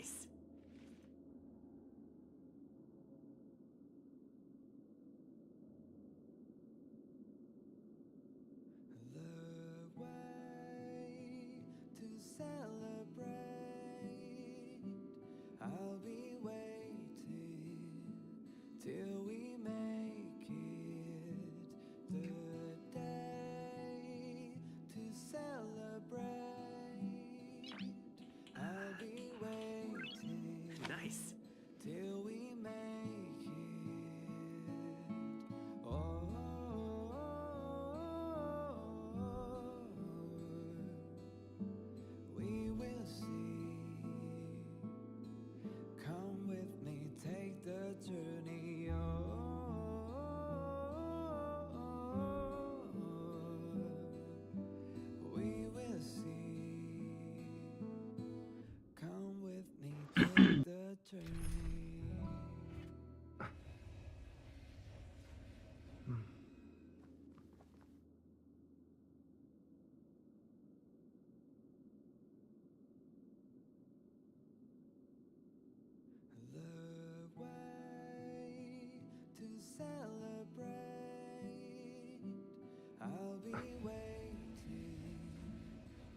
Nice. The way to celebrate. I'll be waiting till we make it the day to celebrate. I'll be waiting Nice. till we make it. Oh, we will see. Come with me, take the journey. We will see. Come with me, take the journey. The way to celebrate. I'll be waiting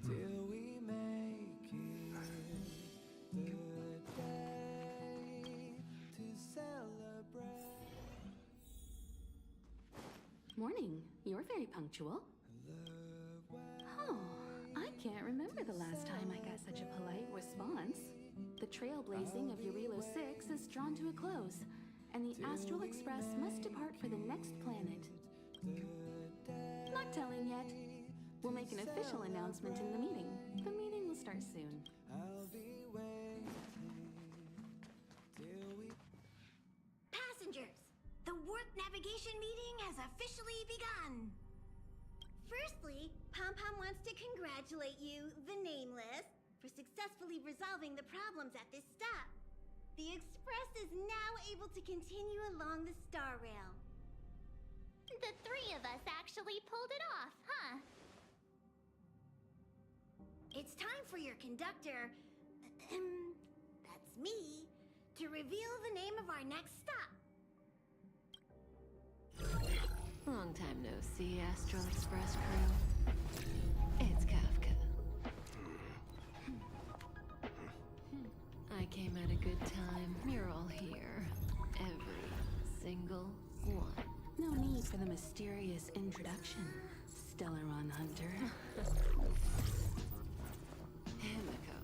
till we make it the day to celebrate. Morning. You're very punctual. Oh, I can't remember the last time I got such a polite response. The trailblazing of Eurilo 6 is drawn to a close, and the Astral Express must depart for the next planet. Not telling yet. We'll make an official announcement in the meeting. The meeting will start soon. I'll be waiting till we. Passengers, the warp navigation meeting has officially begun. Firstly, Pom-Pom wants to congratulate you, the Nameless, for successfully resolving the problems at this stop. The Express is now able to continue along the Star Rail. The three of us actually pulled it off, huh? It's time for your conductor, that's me, to reveal the name of our next stop. Long time no see, Astral Express crew. It's Kafka. I came at a good time. You're all here. Every single one. No need for the mysterious introduction, Stellaron Hunter. Himiko,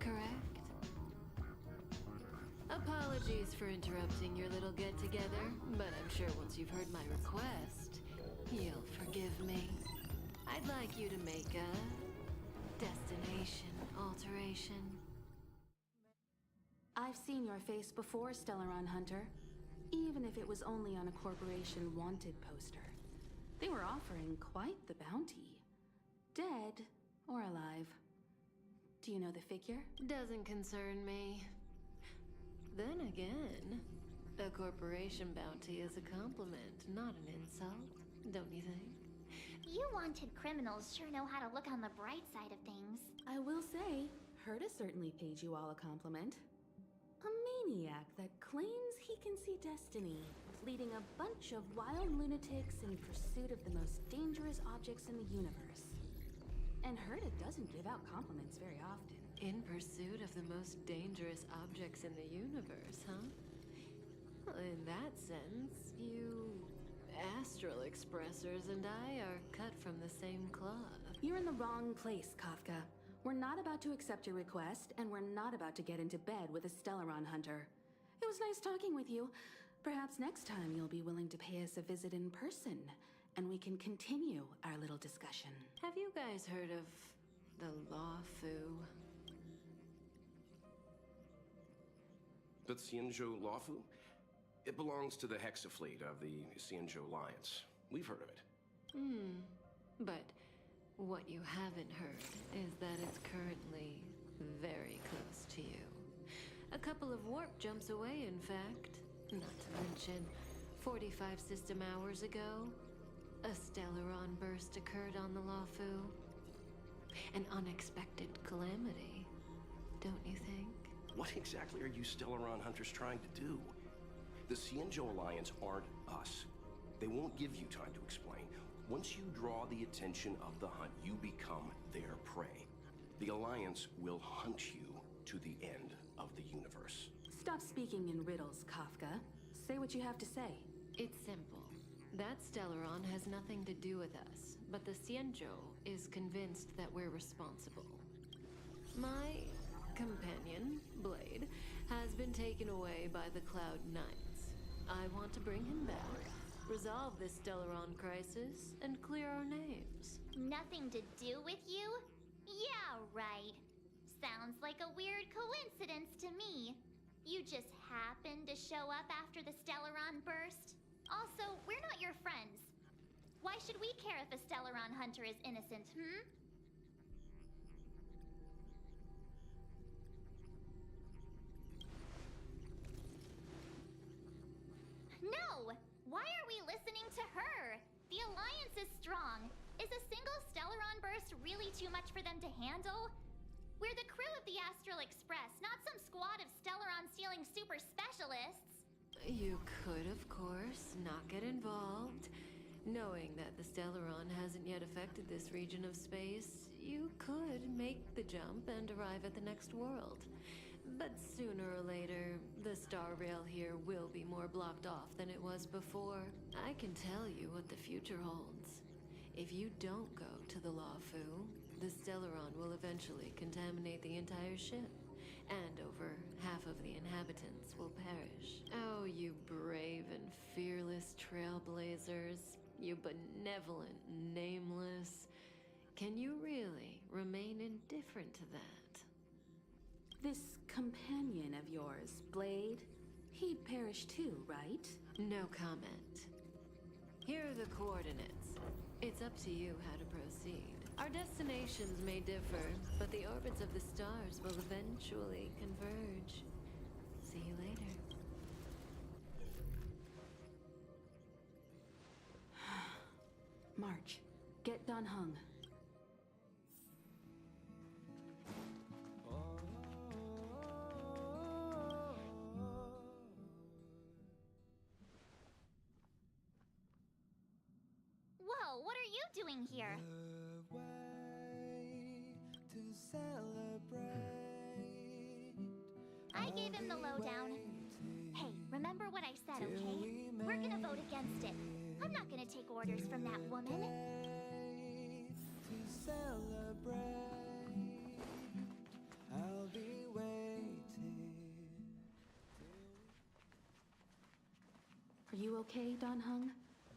correct? Apologies for interrupting your little get-together, but I'm sure once you've heard my request, you'll forgive me. I'd like you to make a destination alteration. I've seen your face before, Stellaron Hunter. Even if it was only on a corporation wanted poster. They were offering quite the bounty. Dead or alive. Do you know the figure? Doesn't concern me. Then again, a corporation bounty is a compliment, not an insult, don't you think? You wanted criminals sure know how to look on the bright side of things. I will say, Herta certainly paid you all a compliment. A maniac that claims he can see destiny, leading a bunch of wild lunatics in pursuit of the most dangerous objects in the universe. And Herta doesn't give out compliments very often. In pursuit of the most dangerous objects in the universe, huh? Well, in that sense, you Astral Expressers and I are cut from the same cloth. You're in the wrong place, Kafka. We're not about to accept your request, and we're not about to get into bed with a Stellaron Hunter. It was nice talking with you. Perhaps next time you'll be willing to pay us a visit in person, and we can continue our little discussion. Have you guys heard of the Lawfu? The Xianzhou Lawfu? It belongs to the Hexafleet of the Xianzhou Alliance. We've heard of it. But what you haven't heard is that it's currently very close to you. A couple of warp jumps away, in fact. Not to mention, 45 system hours ago, a Stellaron burst occurred on the Lawfu. An unexpected calamity, don't you think? What exactly are you Stellaron hunters trying to do? The Cienjo Alliance aren't us. They won't give you time to explain. Once you draw the attention of the hunt, you become their prey. The Alliance will hunt you to the end of the universe. Stop speaking in riddles, Kafka. Say what you have to say. It's simple. That Stellaron has nothing to do with us, but the Cienjo is convinced that we're responsible. My companion, Blade, has been taken away by the Cloud Knights. I want to bring him back, resolve this Stellaron crisis, and clear our names. Nothing to do with you? Yeah, right. Sounds like a weird coincidence to me. You just happened to show up after the Stellaron burst. Also, we're not your friends. Why should we care if a Stellaron hunter is innocent, No! Why are we listening to her? The Alliance is strong. Is a single Stellaron burst really too much for them to handle? We're the crew of the Astral Express, not some squad of Stellaron-stealing super specialists. You could, of course, not get involved. Knowing that the Stellaron hasn't yet affected this region of space, you could make the jump and arrive at the next world. But sooner or later, the star rail here will be more blocked off than it was before. I can tell you what the future holds. If you don't go to the Lafu, the Stellaron will eventually contaminate the entire ship, and over half of the inhabitants will perish. Oh, you brave and fearless trailblazers, you benevolent nameless. Can you really remain indifferent to that? This companion of yours, Blade, he perished too, right? No comment. Here are the coordinates. It's up to you how to proceed. Our destinations may differ, but the orbits of the stars will eventually converge. See you later. March, get Don Hung. Whoa, what are you doing here? The way to celebrate. I gave him the lowdown. Hey, remember what I said, okay? We're gonna vote against it. I'm not gonna take orders from that woman. To celebrate, I'll be waiting. Are you okay, Don Hung?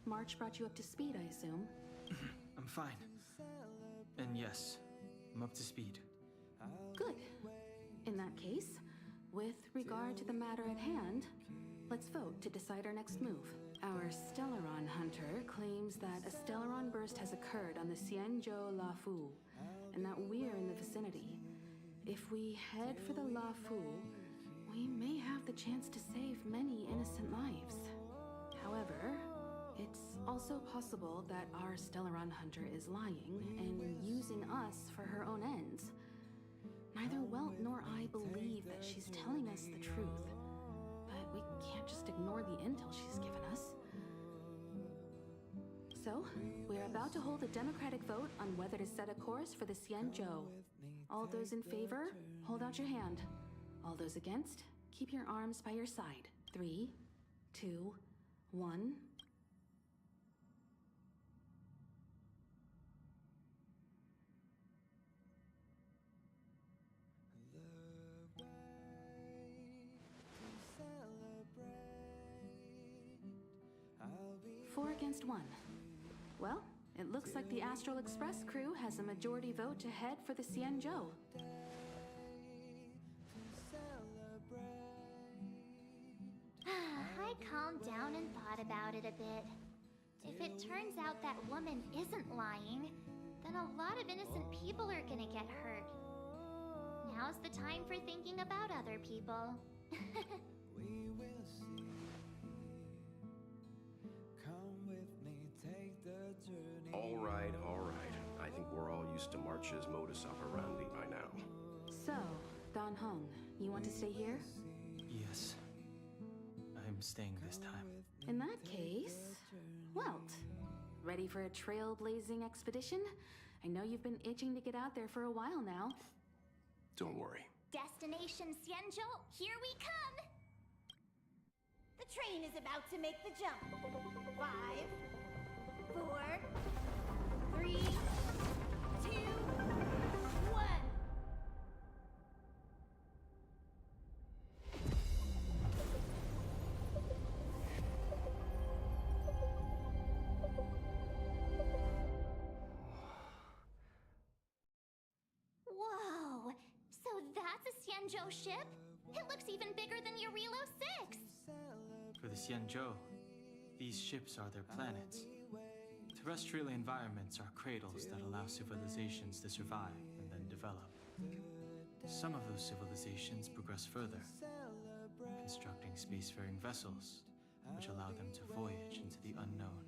March brought you up to speed, I assume. I'm fine. And yes, I'm up to speed. Good. In that case, with regard to the matter at hand, let's vote to decide our next move. Our Stellaron hunter claims that a Stellaron burst has occurred on the Cienjo Lafu, and that we're in the vicinity. If we head for the Lafu, we may have the chance to save many innocent lives. However, it's also possible that our Stellaron hunter is lying and using us for her own ends. Neither Welt nor I believe that she's telling us the truth, but we can't just ignore the intel she's given us. So, we're about to hold a democratic vote on whether to set a course for the Cienjo. All those in favor, hold out your hand. All those against, keep your arms by your side. 3, 2, 1. Four against 1. Well, it looks like the Astral Express crew has a majority vote to head for the Cienjo. I calmed down and thought about it a bit. If it turns out that woman isn't lying, then a lot of innocent people are gonna get hurt. Now's the time for thinking about other people. We will see. Come with me, take the journey. All right. I think we're all used to March's modus operandi by now. So, Don Hung, you want to stay here? Yes. I'm staying this time. In that case, Welt, ready for a trailblazing expedition? I know you've been itching to get out there for a while now. Don't worry. Destination Xianzhou, here we come! The train is about to make the jump. 5, 4, 3, 2, 1. Whoa! So that's a Xianzhou ship? It looks even bigger than Eurilo 6! For the Xianzhou, these ships are their planets. Terrestrial environments are cradles that allow civilizations to survive and then develop. Some of those civilizations progress further, constructing spacefaring vessels, which allow them to voyage into the unknown.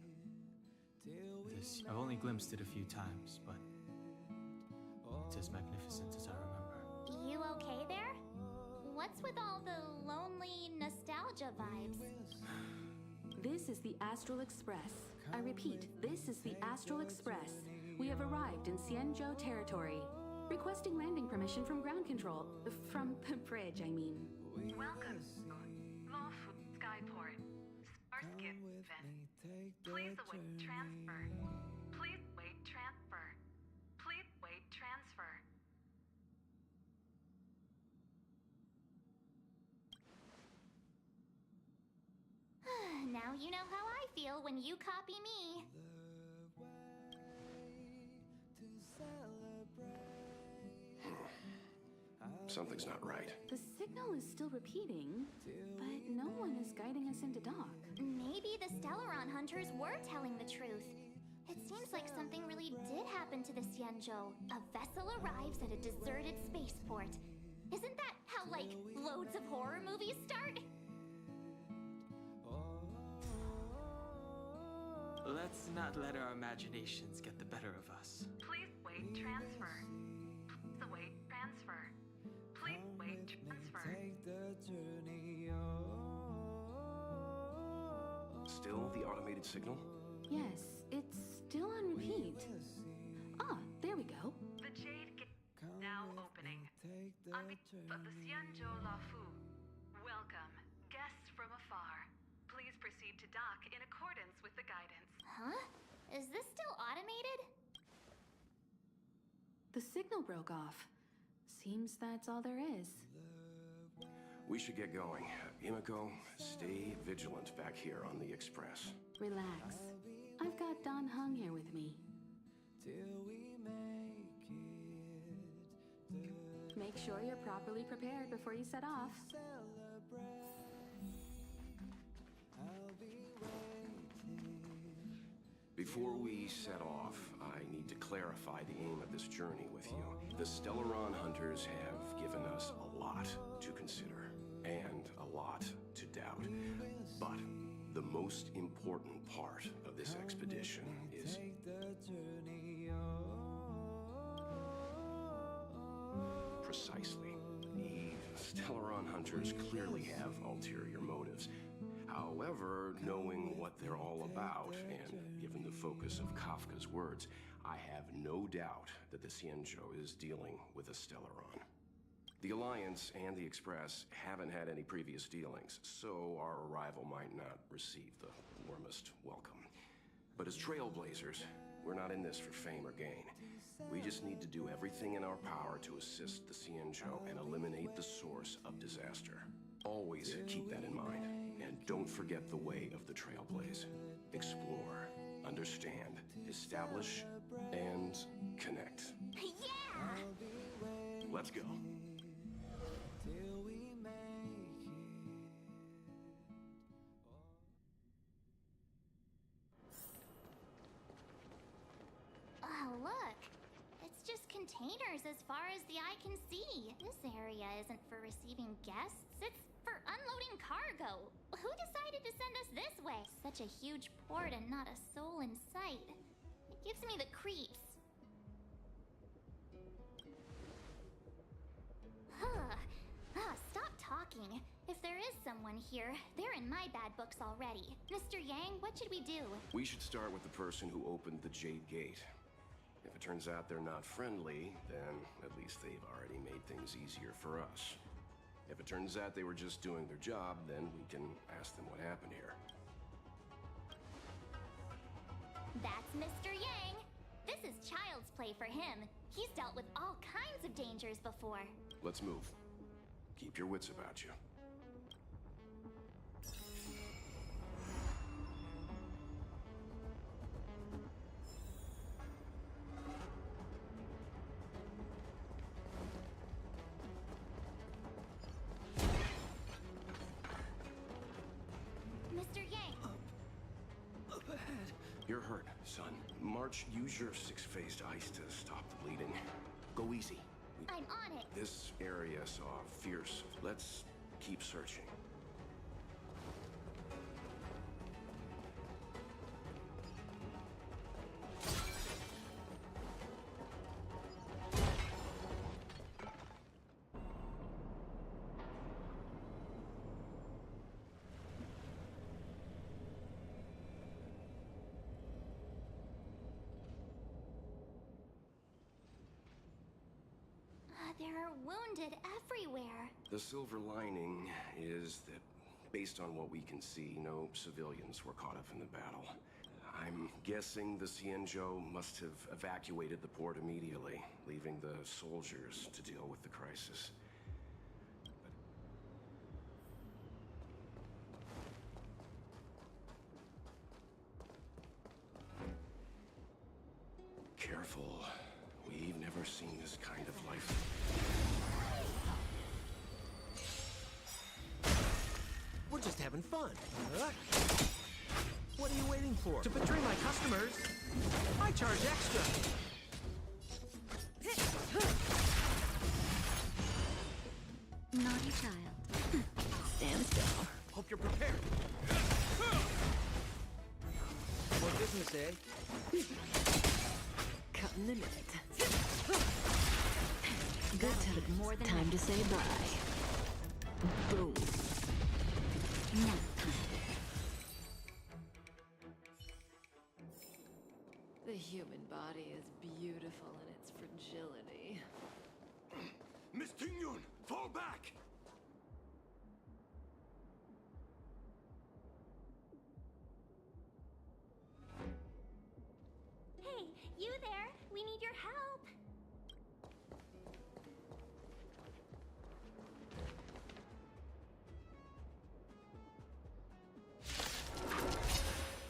I've only glimpsed it a few times, but it's as magnificent as I remember. You okay there? What's with all the lonely nostalgia vibes? This is the Astral Express. I repeat, this is the Astral Express. We have arrived in Xianzhou territory. Requesting landing permission from ground control. From the bridge, I mean. Welcome. Lawful Skyport. Starscape event. Please await transfer. Please wait transfer. Please wait transfer. Now you know how I feel when you copy me. Something's not right. The signal is still repeating, but no one is guiding us into dock. Maybe the Stellaron hunters were telling the truth. It seems like something really did happen to the Xianzhou. A vessel arrives at a deserted spaceport. Isn't that how, like, loads of horror movies start? Let's not let our imaginations get the better of us. Please wait transfer. Please await transfer. Please wait transfer. Take the journey Still the automated signal? Yes, it's still on repeat. Ah, there we go. The Jade Gate now opening. On behalf of the Xianzhou Lafu, welcome, guests from afar. Please proceed to dock in accordance with the guidance. Huh? Is this still automated? The signal broke off. Seems that's all there is. We should get going. Himiko, stay vigilant back here on the Express. Relax. I've got Don Hung here with me. till we make it. Make sure you're properly prepared before you set off. I'll be waiting. Before we set off, I need to clarify the aim of this journey with you. The Stellaron hunters have given us a lot to consider, and a lot to doubt. But the most important part of this expedition is Take the journey precisely. The Stellaron hunters clearly have ulterior motives. However, knowing what they're all about, and given the focus of Kafka's words, I have no doubt that the Xianzhou is dealing with a Stellaron. The Alliance and the Express haven't had any previous dealings, so our arrival might not receive the warmest welcome. But as trailblazers, we're not in this for fame or gain. We just need to do everything in our power to assist the Xianzhou and eliminate the source of disaster. Always keep that in mind, and don't forget the way of the Trailblaze. Explore, understand, establish, and connect. Yeah! Let's go. till we make it. Oh, look. It's just containers as far as the eye can see. This area isn't for receiving guests, it's for unloading cargo. Who decided to send us this way? Such a huge port and not a soul in sight. It gives me the creeps. Huh. Stop talking. If there is someone here, they're in my bad books already. Mr. Yang, what should we do? We should start with the person who opened the Jade Gate. If it turns out they're not friendly, then at least they've already made things easier for us. If it turns out they were just doing their job, then we can ask them what happened here. That's Mr. Yang. This is child's play for him. He's dealt with all kinds of dangers before. Let's move. Keep your wits about you. Mr. Yang. Up ahead. You're hurt, son. March, use your six-phased ice to stop the bleeding. Go easy. I'm on it. This area saw fierce. Let's keep searching. There are wounded everywhere. The silver lining is that, based on what we can see, no civilians were caught up in the battle. I'm guessing the Xianzhou must have evacuated the port immediately, leaving the soldiers to deal with the crisis. Careful. We've never seen this kind of life. We're just having fun. What are you waiting for? To betray my customers, I charge extra. Naughty child. Stand still. Hope you're prepared. More business, eh? Cutting the net. Good times. More than time to say bye. Boom. Nap time. The human body is beautiful in its fragility. Miss Tingyun, fall back! Hey, you there? We need your help.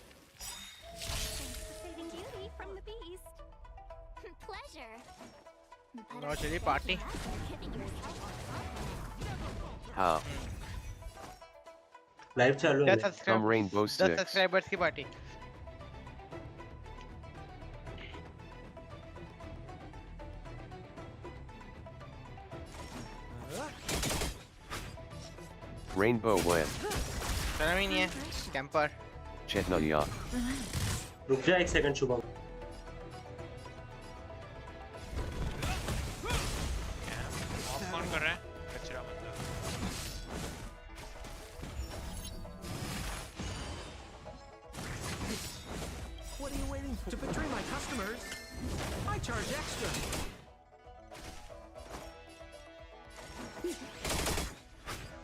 Thanks for saving Beauty from the beast. Pleasure. But No, I chili think party. you have been giving yourself a हाँ live चालू है 10 from Rainbow 10 Six. Subscribers की party Rainbow win. चलो ही नहीं है camper Chetnaya. रुक जा एक सेकंड शुभम ऑफ कौन कर रहा है कचरा बंदा What are you waiting for? To betray my customers, I charge extra.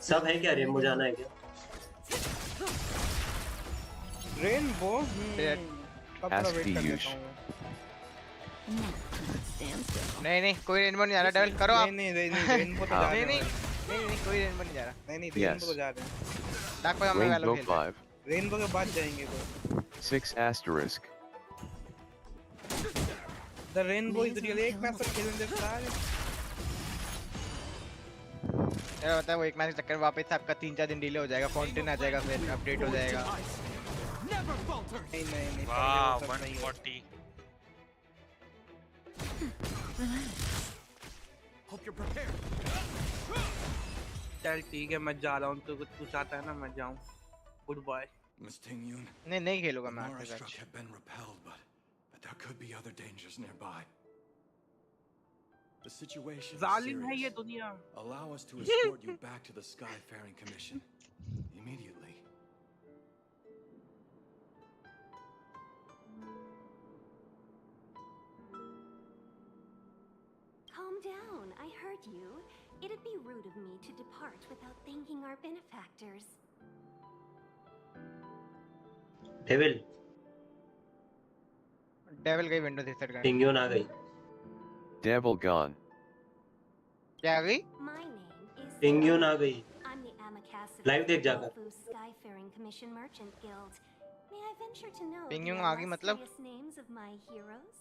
सब है क्या रेनबो जाना है क्या रेनबो Ask Piyush. नहीं नहीं कोई रेनबो नहीं जा रहा डेवल करो आप नहीं रेनबो तो जा रहे हैं नहीं कोई रेनबो नहीं जा रहा नहीं Yes. रेनबो तो जा रहे हैं डाक पे हमें वालों Rainbow खेल 5. रेनबो के बाद जाएंगे तो 6 asterisk. The rainbow is real एक मैच तक खेलने दे सारे यार बता वो एक मैच चक्कर वापस आपका 3-4 दिन डिले हो जाएगा फाउंटेन आ जाएगा फिर अपडेट हो जाएगा नहीं वाह 140 Hope you're prepared. चल ठीक है मैं जा रहा हूं तो कुछ आता है ना मैं जाऊं गुड बाय Miss Tingyun, नहीं खेलूंगा मैं Mara आपके struck साथ have been repelled, but there could be other dangers nearby. The situation is जालिम है ये serious. दुनिया. Allow us to escort you back to the Skyfaring Commission immediately. Calm down. I heard you. It'd be rude of me to depart without thanking our benefactors. Devil devil गई window reset करने. पिंगियोन आ गई. Devil gone. क्या आ गई? My name is पिंगियोन आ गई. I'm the Amicus of Live the देख जाकर. Tofu Skyfaring Commission Merchant Guild. May I venture to know पिंगियोन the आ गई मतलब? illustrious names of my heroes?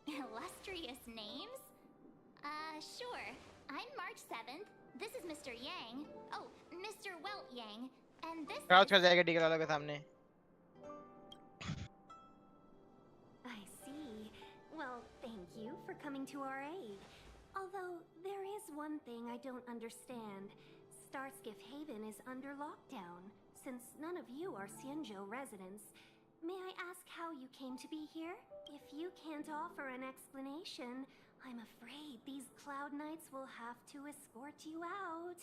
Illustrious names? Sure. I'm March 7th. This is Mr. Yang. Oh, Mr. Welt Yang. And this crouch कर जाएगा Diggle वालों के सामने. I see. Well, thank you for coming to our aid. Although, there is one thing I don't understand. Starskiff Haven is under lockdown. Since none of you are Xianzhou residents, may I ask how you came to be here? If you can't offer an explanation, I'm afraid these Cloud Knights will have to escort you out.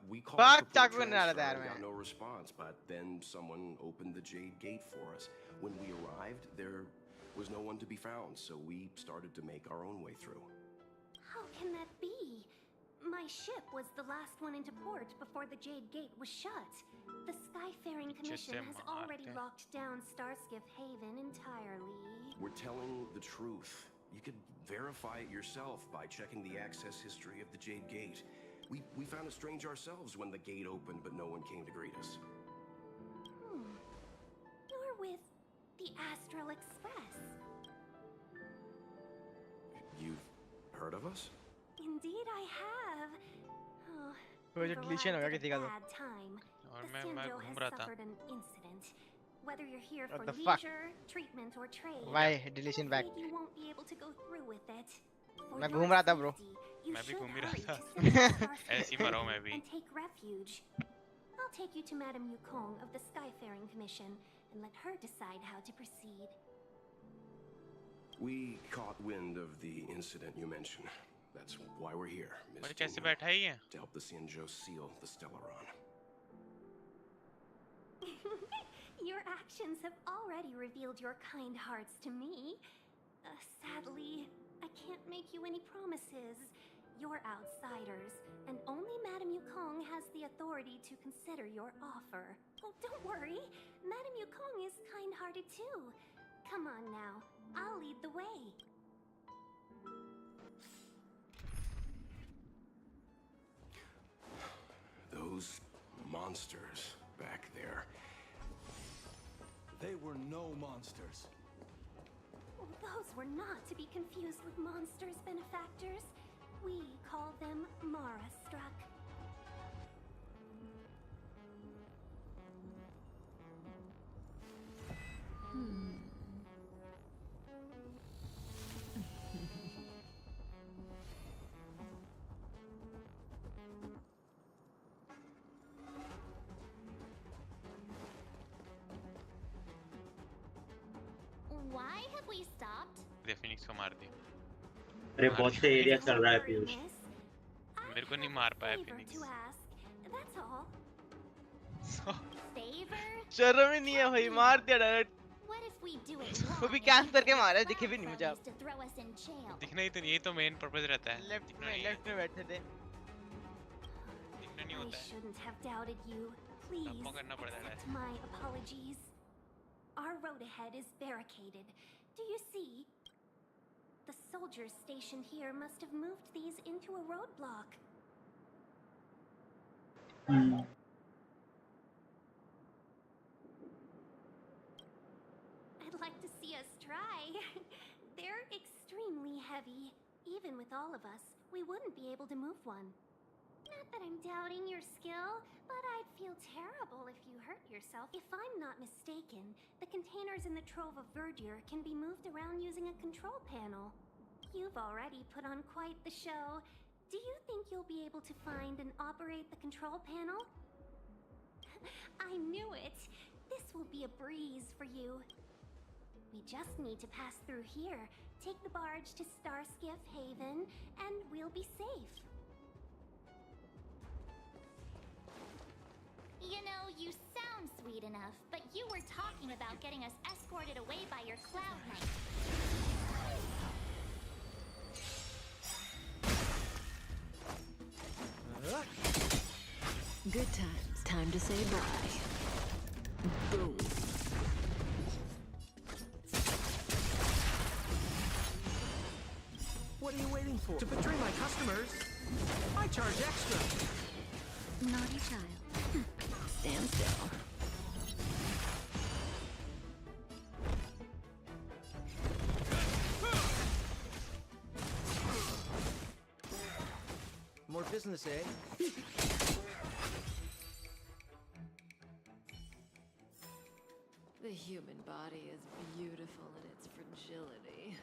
We called Fuck, for Chaku port ने डाला transfer था यार and got मैं. no response, but then someone opened the Jade Gate for us. When we arrived, there was no one to be found, so we started to make our own way through. How can that be? My ship was the last one into port before the Jade Gate was shut. The Skyfaring Commission has already locked down Starskiff Haven entirely. We're telling the truth. You could verify it yourself by checking the access history of the Jade Gate. We found it strange ourselves when the gate opened, but no one came to greet us. You're with the Astral Express. You've heard of us? Indeed, I have. Oh, वो जो we've deletion हो गया arrived किसी at का a तो. bad time. और The मैं Xianzhou घूम has रहा था. suffered an incident. Whether you're here What for the fuck? leisure, treatment, or trade, Why I'm deletion back? afraid you won't be able to go through with it. For मैं your घूम रहा था bro. safety, you मैं भी should घूम ही रहा hurry था. to Starskiff ऐसे ही मरा हूँ मैं भी. and take refuge. I'll take you to Madame Yukong of the Skyfaring Commission and let her decide how to proceed. We caught wind of the incident you mentioned. That's why we're here, Miss मुझे कैसे Tingyu, बैठा है ये? to help the Xianzhou seal the Stellaron. Your actions have already revealed your kind hearts to me. Sadly, I can't make you any promises. You're outsiders, and only Madame Yukong has the authority to consider your offer. Oh, don't worry. Madame Yukong is kind-hearted too. Come on now. I'll lead the way. Those monsters back there. They were no monsters. Those were not to be confused with monsters, benefactors. We call them Mara-struck. Why have we stopped? They Phoenix को मार दी. अरे बहुत से area चल रहा है पीयूष. मेरे को नहीं मार पाया Favor Phoenix. to ask. That's all. Favor? शर्म ही नहीं है भाई, मार दिया direct. What if we do it wrong? वो भी कैंप करके मारा है, दिखे भी नहीं मुझे. To throw us in jail. दिखना ही तो यही तो मेन पर्पस रहता है. लेफ्ट में बैठे थे. दिखना नहीं I होता है. shouldn't have doubted you. Please आपको करना पड़ता है. accept my apologies. Our road ahead is barricaded. Do you see? The soldiers stationed here must have moved these into a roadblock. I'd like to see us try. They're extremely heavy. Even with all of us, we wouldn't be able to move one. Not that I'm doubting your skill, but I'd feel terrible if you hurt yourself. If I'm not mistaken, the containers in the Trove of Verdure can be moved around using a control panel. You've already put on quite the show. Do you think you'll be able to find and operate the control panel? I knew it! This will be a breeze for you. We just need to pass through here take the barge to Starskiff Haven, and we'll be safe. You know, you sound sweet enough, but you were talking about getting us escorted away by your Cloud Knight. Good times. Time to say bye. Boom. What are you waiting for? To betray my customers? I charge extra. Naughty child. Stand still. More business, eh? The human body is beautiful in its fragility.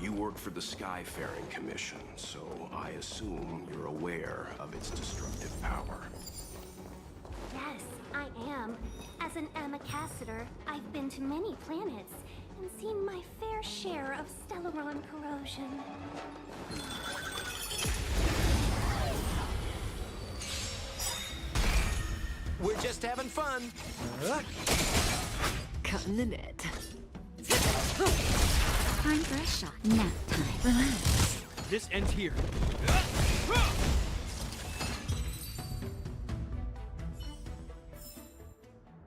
You work for the Skyfaring Commission, so I assume you're aware of its destructive power. Yes, I am. As an Amicassator, I've been to many planets and seen my fair share of Stellaron corrosion. We're just having fun. Cutting the net. Time for a shot. Nap time. Relax. This ends here.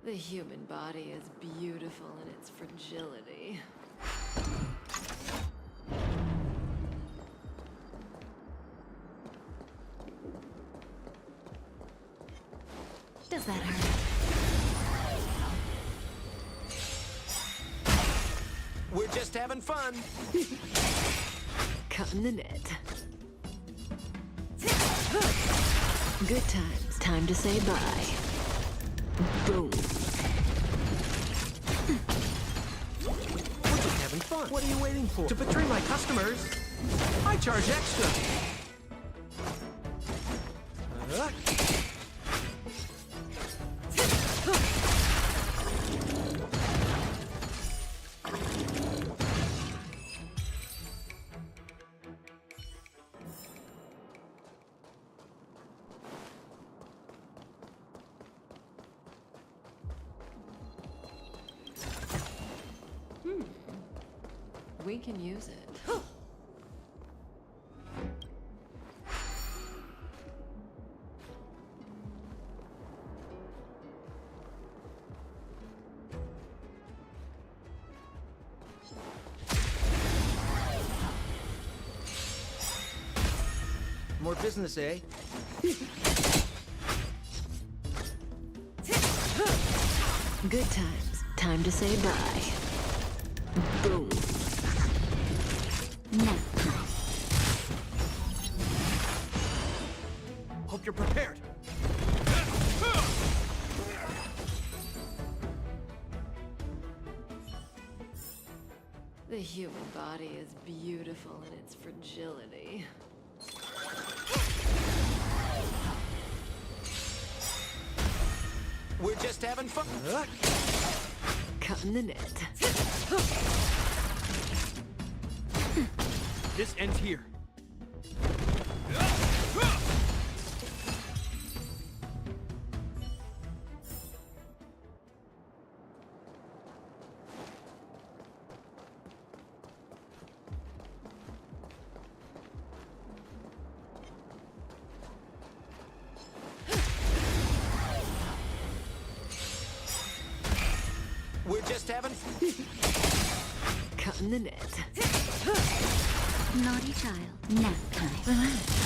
The human body is beautiful in its fragility. Does that hurt? We're just having fun. Cutting the net. Good times. Time to say bye. Boom. We're just having fun. What are you waiting for? To betray my customers? I charge extra. We can use it. More business, eh? Good times. Time to say bye. Boom. Nap time. Hope you're prepared. The human body is beautiful in its fragility. We're just having fun. Cutting the net. This ends here. We're just having... Cutting the net. Naughty child. Nap time. Relax.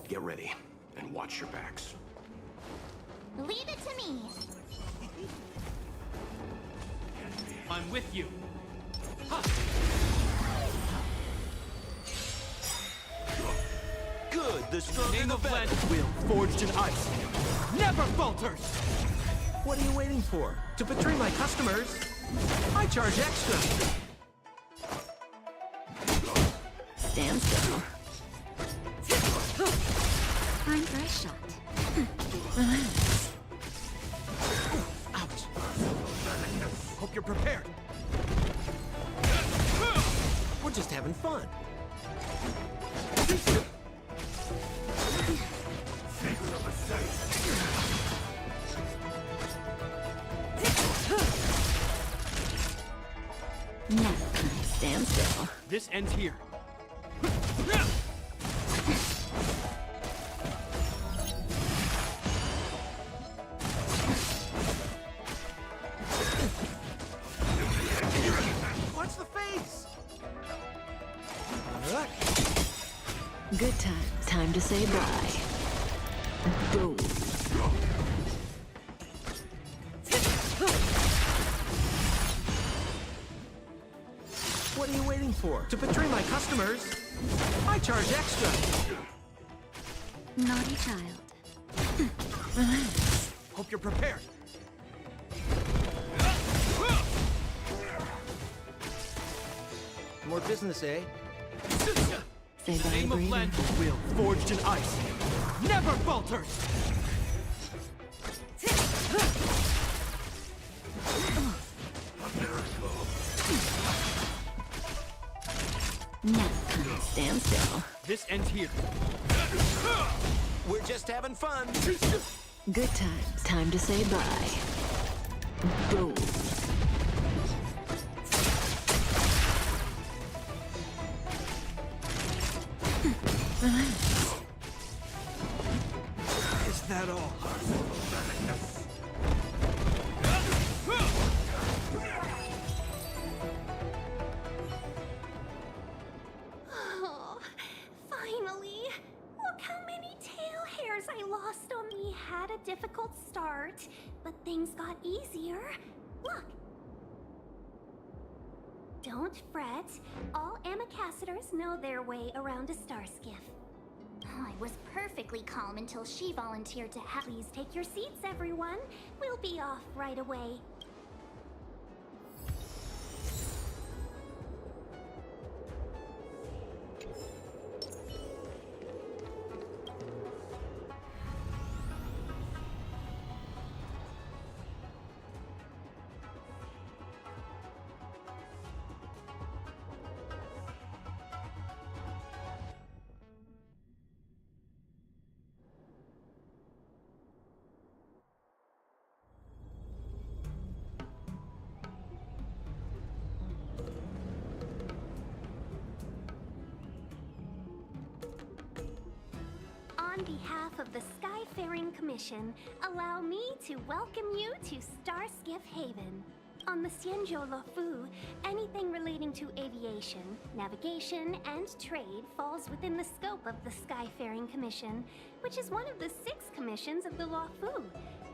Get ready, and watch your backs. Leave it to me. I'm with you. Good, the stronger the better. Will forged in ice never falters. What are you waiting for? To betray my customers? I charge extra. Stand still. Time for a shot. Relax. Ouch. Hope you're prepared. We're just having fun. Now, stand still. This ends here. Watch the face! Good times. Time to say bye. Boom. What are you waiting for? To betray my customers? I charge extra. Naughty child. Relax. Hope you're prepared. More business, eh? Say bye, Name of Brady. land will forged in ice never falters. Now, stand still. This ends here. We're just having fun. Good times. Time to say bye. Boom. Relax. Is that all? Oh, finally! Look how many tail hairs I lost on me. Had a difficult start, but things got easier. Look! Don't fret. All amicacetors know their way around a star skiff. Oh, I was perfectly calm until she volunteered to help. Please take your seats, everyone. We'll be off right away. On behalf of the Skyfaring Commission, allow me to welcome you to Starskiff Haven. On the Xianzhou Luofu, anything relating to aviation, navigation, and trade falls within the scope of the Skyfaring Commission, which is one of the 6 commissions of the Luofu.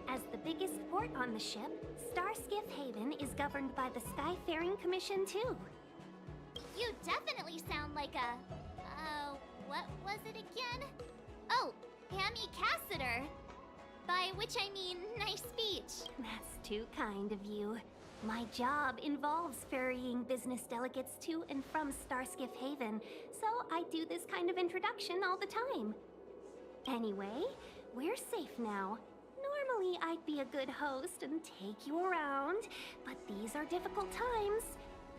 As the biggest port on the ship, Starskiff Haven is governed by the Skyfaring Commission too. You definitely sound like a... what was it again? Oh, Hammy Cassiter. By which I mean, nice speech. That's too kind of you. My job involves ferrying business delegates to and from Starskiff Haven, so I do this kind of introduction all the time. Anyway, we're safe now. Normally, I'd be a good host and take you around, but these are difficult times.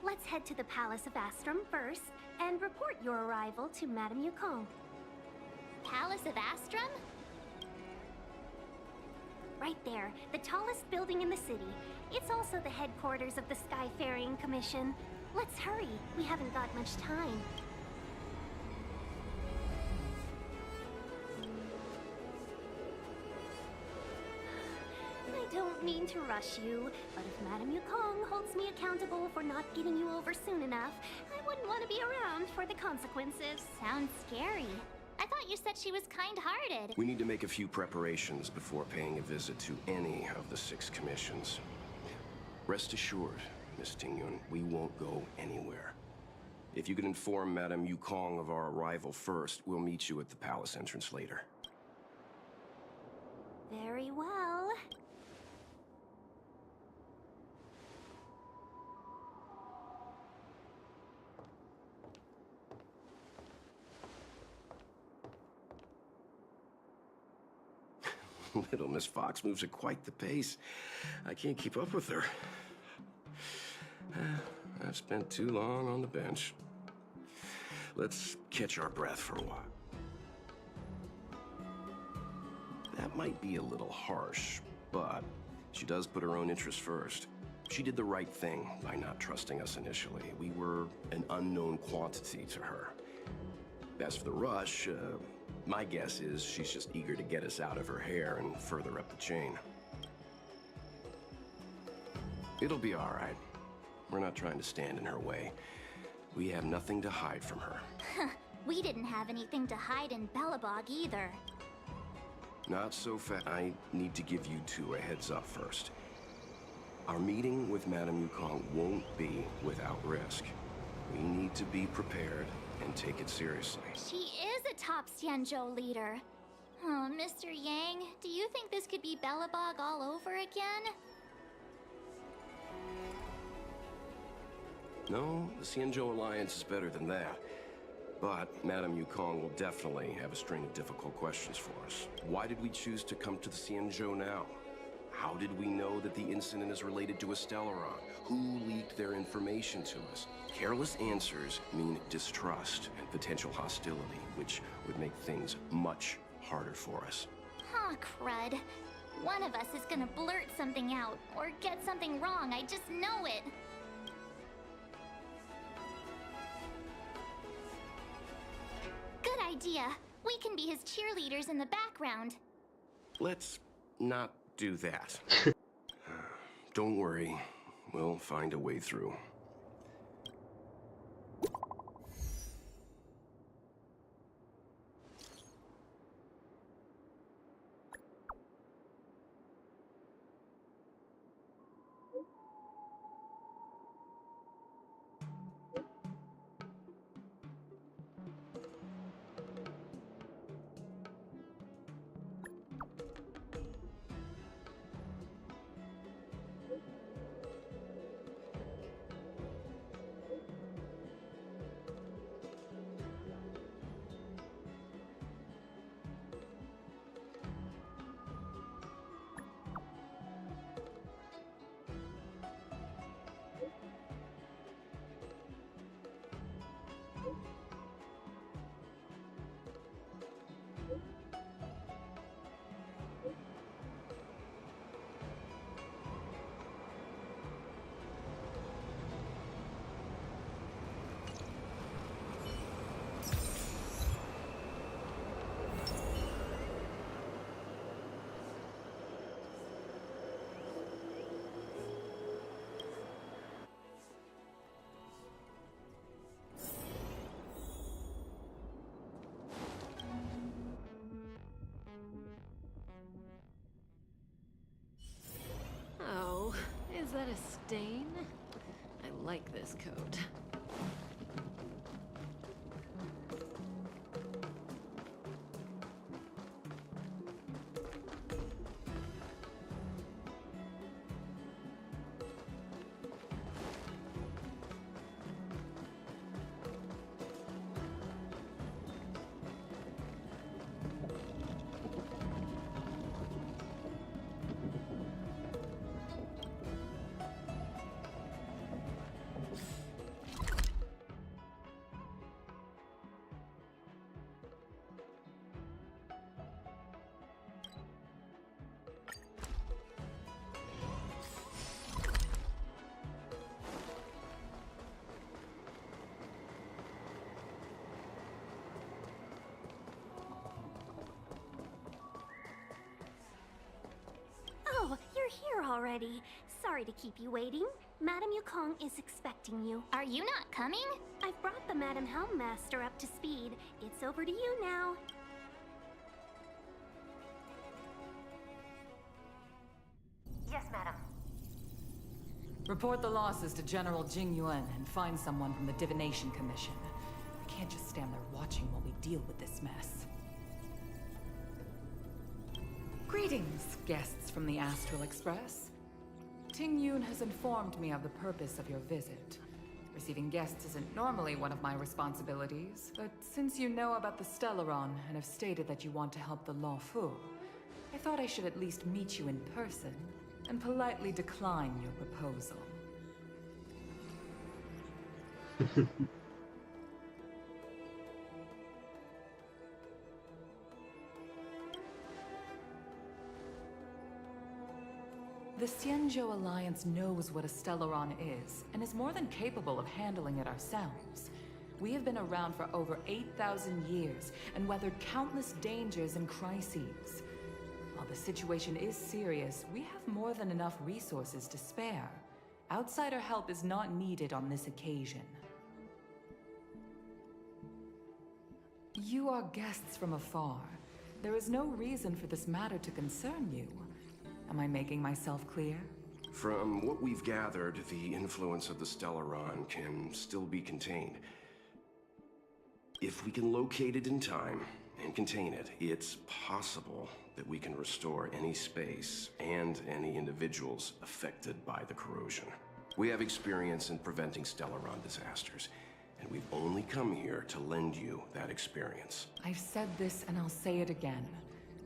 Let's head to the Palace of Astrum first and report your arrival to Madame Yukong. Palace of Astrum? Right there, the tallest building in the city. It's also the headquarters of the Skyfaring Commission. Let's hurry, we haven't got much time. I don't mean to rush you, but if Madame Yukong holds me accountable for not getting you over soon enough, I wouldn't want to be around for the consequences. Sounds scary. I thought you said she was kind-hearted. We need to make a few preparations before paying a visit to any of the 6 commissions. Rest assured, Miss Tingyun, we won't go anywhere. If you could inform Madame Yukong of our arrival first, we'll meet you at the palace entrance later. Very well. Little Miss Fox moves at quite the pace. I can't keep up with her. I've spent too long on the bench. Let's catch our breath for a while. That might be a little harsh, but she does put her own interests first. She did the right thing by not trusting us initially. We were an unknown quantity to her. As for the rush, my guess is she's just eager to get us out of her hair and further up the chain. It'll be all right. We're not trying to stand in her way. We have nothing to hide from her. We didn't have anything to hide in Belobog either. Not so fast. I need to give you 2 a heads up first. Our meeting with Madame Yukong won't be without risk. We need to be prepared and take it seriously. She is a top Xianzhou leader. Oh, Mr. Yang, do you think this could be Belobog all over again? No, the Xianzhou Alliance is better than that. But Madame Yukong will definitely have a string of difficult questions for us. Why did we choose to come to the Xianzhou now? How did we know that the incident is related to a Stellaron? Who leaked their information to us? Careless answers mean distrust and potential hostility, which would make things much harder for us. Huh, crud. One of us is gonna blurt something out, or get something wrong, I just know it. Good idea. We can be his cheerleaders in the background. Let's not do that. Don't worry. We'll find a way through. disdain? I like this code. Oh, you're here already. Sorry to keep you waiting. Madame Yukong is expecting you. Are you not coming? I've brought the Madame Helmmaster up to speed. It's over to you now. Yes, madam. Report the losses to General Jing Yuan and find someone from the Divination Commission. I can't just stand there watching while we deal with this mess. Greetings, guests from the Astral Express. Ting Yun has informed me of the purpose of your visit. Receiving guests isn't normally one of my responsibilities, but since you know about the Stellaron and have stated that you want to help the Law Fu, I thought I should at least meet you in person and politely decline your proposal. The Xianzhou Alliance knows what a Stellaron is, and is more than capable of handling it ourselves. We have been around for over 8,000 years, and weathered countless dangers and crises. While the situation is serious, we have more than enough resources to spare. Outsider help is not needed on this occasion. You are guests from afar. There is no reason for this matter to concern you. Am I making myself clear? From what we've gathered, the influence of the Stellaron can still be contained. If we can locate it in time and contain it, it's possible that we can restore any space and any individuals affected by the corrosion. We have experience in preventing Stellaron disasters, and we've only come here to lend you that experience. I've said this and I'll say it again.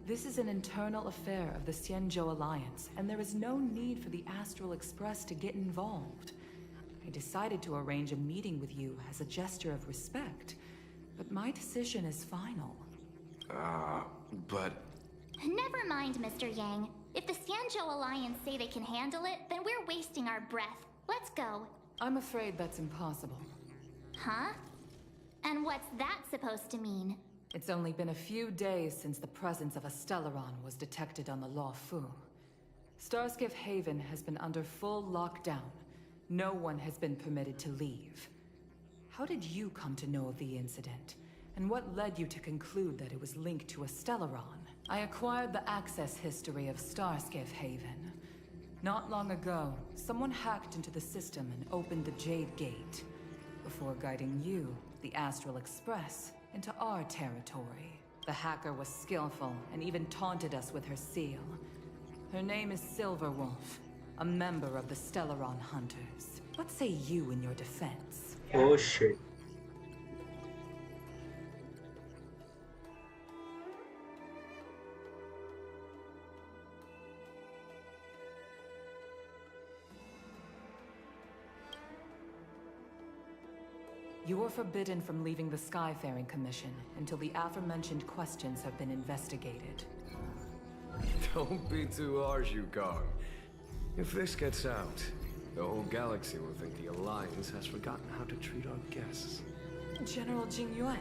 This is an internal affair of the Xianzhou Alliance, and there is no need for the Astral Express to get involved. I decided to arrange a meeting with you as a gesture of respect, but my decision is final. But... Never mind, Mr. Yang. If the Xianzhou Alliance say they can handle it, then we're wasting our breath. Let's go. I'm afraid that's impossible. Huh? And what's that supposed to mean? It's only been a few days since the presence of a Stellaron was detected on the Law Fu. Starskiff Haven has been under full lockdown. No one has been permitted to leave. How did you come to know of the incident? And what led you to conclude that it was linked to a Stellaron? I acquired the access history of Starskiff Haven. Not long ago, someone hacked into the system and opened the Jade Gate, before guiding you, the Astral Express, into our territory. The hacker was skillful and even taunted us with her seal. Her name is Silverwolf, a member of the Stellaron Hunters. What say you in your defense? Oh shit. You are forbidden from leaving the Skyfaring Commission until the aforementioned questions have been investigated. Don't be too harsh, Yukong. If this gets out, the whole galaxy will think the Alliance has forgotten how to treat our guests. General Jing Yuan.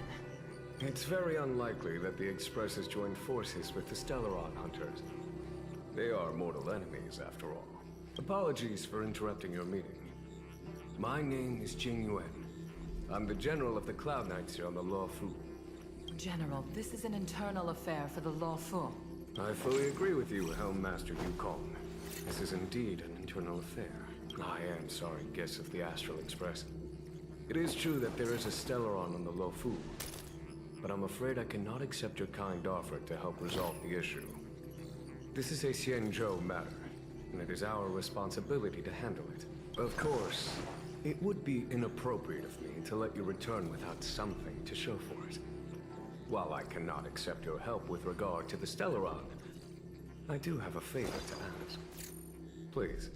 It's very unlikely that the Express has joined forces with the Stellaron Hunters. They are mortal enemies, after all. Apologies for interrupting your meeting. My name is Jing Yuan. I'm the General of the Cloud Knights here on the Law Fu. General, this is an internal affair for the Law Fu. I fully agree with you, Helm Master Yukong. This is indeed an internal affair. I am sorry, guests of the Astral Express. It is true that there is a Stellaron on the Lofu, but I'm afraid I cannot accept your kind offer to help resolve the issue. This is a Xianzhou matter, and it is our responsibility to handle it. Of course, it would be inappropriate of me to let you return without something to show for it. While I cannot accept your help with regard to the Stellaron, I do have a favor to ask. Please,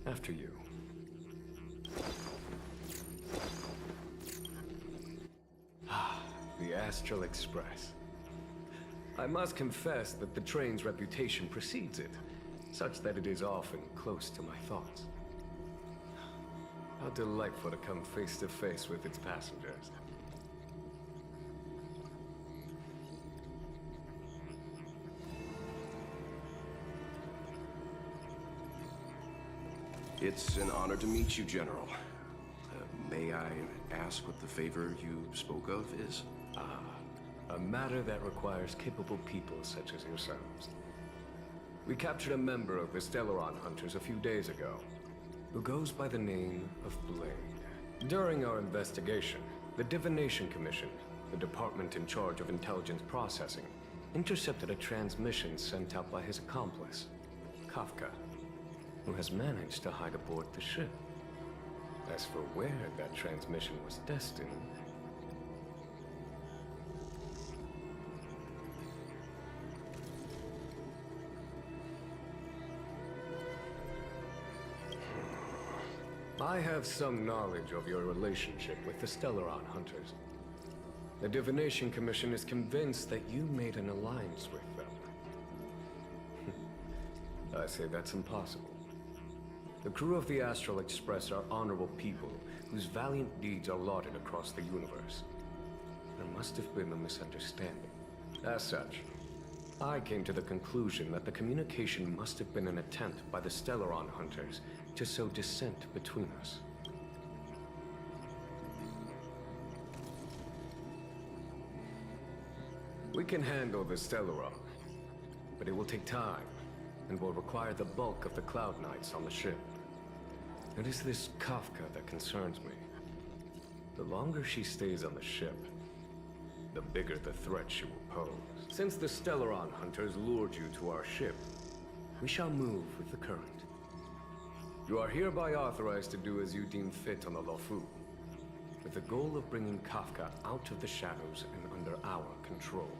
after you. The Astral Express. I must confess that the train's reputation precedes it, such that it is often close to my thoughts. How delightful to come face to face with its passengers. It's an honor to meet you, General. May I ask what the favor you spoke of is? A matter that requires capable people such as yourselves. We captured a member of the Stellaron Hunters a few days ago, who goes by the name of Blade. During our investigation, the Divination Commission, the department in charge of intelligence processing, intercepted a transmission sent out by his accomplice, Kafka, who has managed to hide aboard the ship. As for where that transmission was destined... I have some knowledge of your relationship with the Stellaron Hunters. The Divination Commission is convinced that you made an alliance with them. I say that's impossible. The crew of the Astral Express are honorable people whose valiant deeds are lauded across the universe. There must have been a misunderstanding. As such, I came to the conclusion that the communication must have been an attempt by the Stellaron Hunters to sow dissent between us. We can handle the Stellaron, but it will take time, and will require the bulk of the Cloud Knights on the ship. It is this Kafka that concerns me. The longer she stays on the ship, the bigger the threat she will pose. Since the Stellaron Hunters lured you to our ship, we shall move with the current. You are hereby authorized to do as you deem fit on the Lofu, with the goal of bringing Kafka out of the shadows and under our control.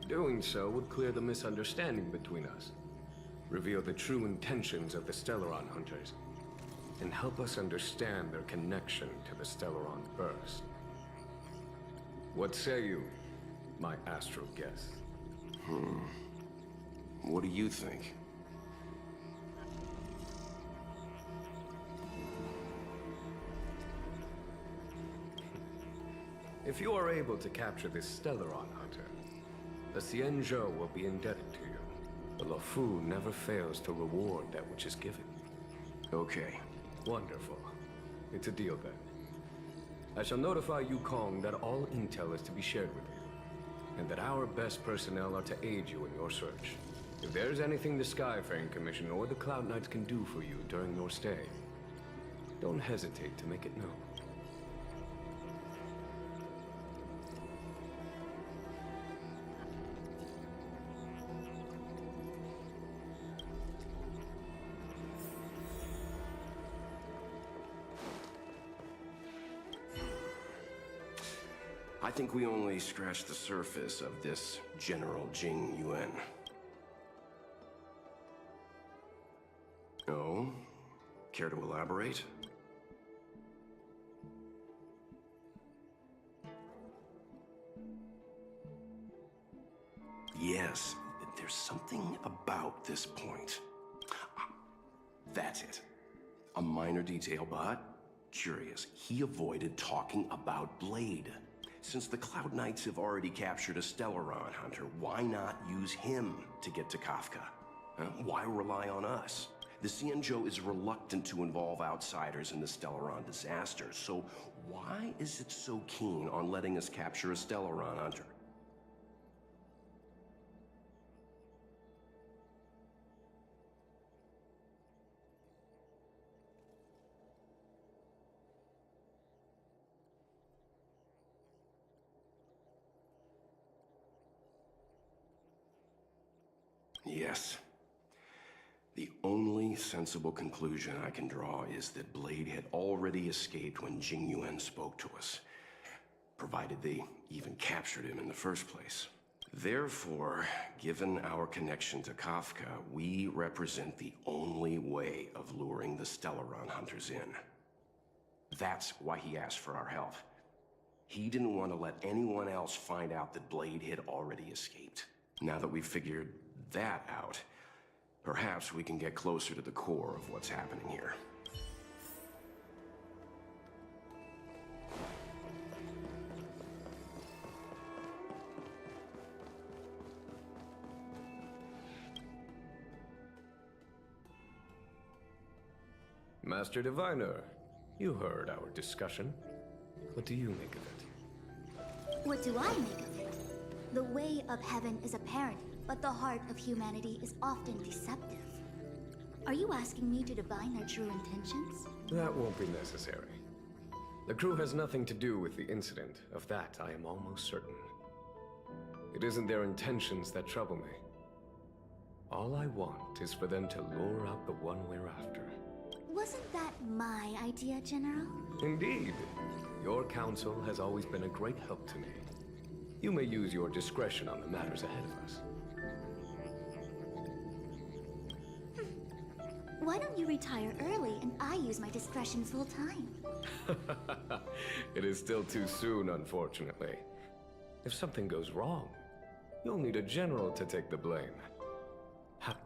Doing so would clear the misunderstanding between us, reveal the true intentions of the Stellaron Hunters, and help us understand their connection to the Stellaron Burst. What say you, my astral guest? What do you think? If you are able to capture this Stellaron Hunter, the Xianzhou will be indebted to you. The Lofu never fails to reward that which is given. Okay. Wonderful. It's a deal then. I shall notify Yukong that all intel is to be shared with you, and that our best personnel are to aid you in your search. If there's anything the Skyfaring Commission or the Cloud Knights can do for you during your stay, don't hesitate to make it known. I think we only scratched the surface of this General Jing Yuan. Oh? Care to elaborate? Yes, there's something about this point. That's it. A minor detail, but curious. He avoided talking about Blade. Since the Cloud Knights have already captured a Stellaron Hunter, why not use him to get to Kafka? Why rely on us? The Xianzhou is reluctant to involve outsiders in the Stellaron disaster, so why is it so keen on letting us capture a Stellaron Hunter? Yes. The only sensible conclusion I can draw is that Blade had already escaped when Jing Yuan spoke to us, provided they even captured him in the first place. Therefore, given our connection to Kafka, we represent the only way of luring the Stellaron hunters in. That's why he asked for our help. He didn't want to let anyone else find out that Blade had already escaped. Now that we've figured that out, perhaps we can get closer to the core of what's happening here. Master Diviner, you heard our discussion. What do you make of it? What do I make of it? The way of heaven is apparent, but the heart of humanity is often deceptive. Are you asking me to divine their true intentions? That won't be necessary. The crew has nothing to do with the incident. Of that, I am almost certain. It isn't their intentions that trouble me. All I want is for them to lure out the one we're after. Wasn't that my idea, General? Indeed. Your counsel has always been a great help to me. You may use your discretion on the matters ahead of us. Why don't you retire early and I use my discretion full time? It is still too soon, unfortunately. If something goes wrong, you'll need a general to take the blame.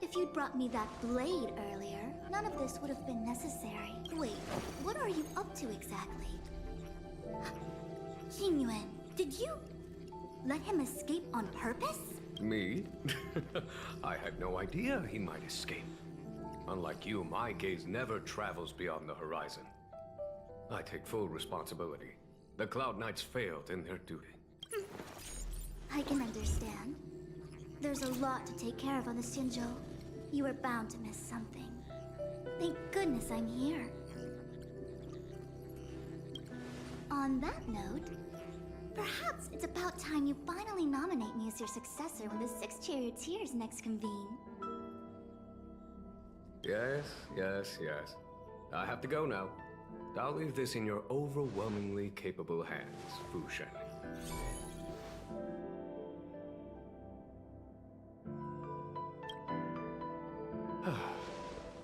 If you'd brought me that blade earlier, none of this would have been necessary. Wait, what are you up to exactly? Jing Yuan, did you let him escape on purpose? Me? I had no idea he might escape. Unlike you, my gaze never travels beyond the horizon. I take full responsibility. The Cloud Knights failed in their duty. I can understand. There's a lot to take care of on the Xinzhou. You were bound to miss something. Thank goodness I'm here. On that note, perhaps it's about time you finally nominate me as your successor when the 6 charioteers next convene. Yes. I have to go now. I'll leave this in your overwhelmingly capable hands, Fu Shen.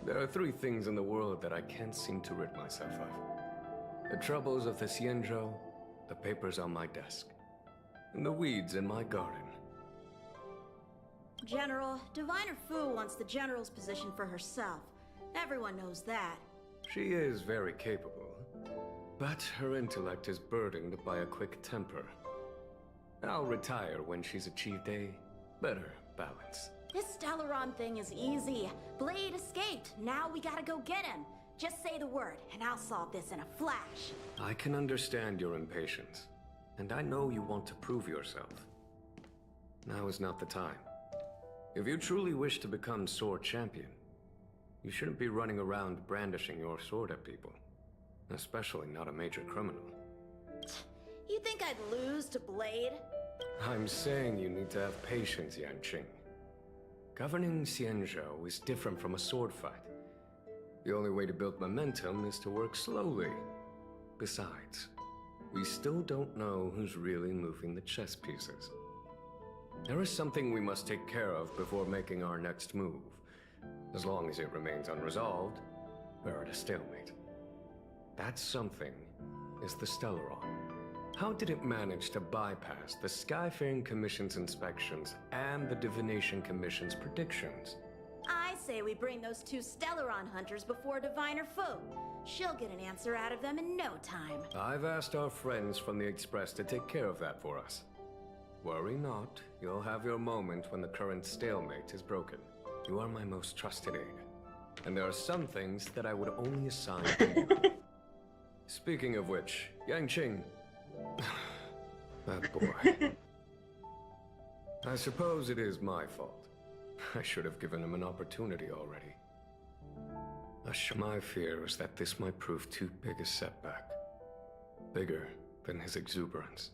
There are 3 things in the world that I can't seem to rid myself of. The troubles of the Xianzhou, the papers on my desk, and the weeds in my garden. General, Diviner Fu wants the General's position for herself. Everyone knows that. She is very capable, but her intellect is burdened by a quick temper. I'll retire when she's achieved a better balance. This Stellaron thing is easy. Blade escaped. Now we gotta go get him. Just say the word, and I'll solve this in a flash. I can understand your impatience, and I know you want to prove yourself. Now is not the time. If you truly wish to become sword champion, you shouldn't be running around brandishing your sword at people. Especially not a major criminal. You think I'd lose to Blade? I'm saying you need to have patience, Yanqing. Governing Xianzhou is different from a sword fight. The only way to build momentum is to work slowly. Besides, we still don't know who's really moving the chess pieces. There is something we must take care of before making our next move. As long as it remains unresolved, we're at a stalemate. That something is the Stellaron. How did it manage to bypass the Skyfaring Commission's inspections and the Divination Commission's predictions? I say we bring those 2 Stellaron hunters before Diviner Fu. She'll get an answer out of them in no time. I've asked our friends from the Express to take care of that for us. Worry not, you'll have your moment when the current stalemate is broken. You are my most trusted aide, and there are some things that I would only assign to you. Speaking of which, Yanqing... that boy. I suppose it is my fault. I should have given him an opportunity already. My fear is that this might prove too big a setback. Bigger than his exuberance.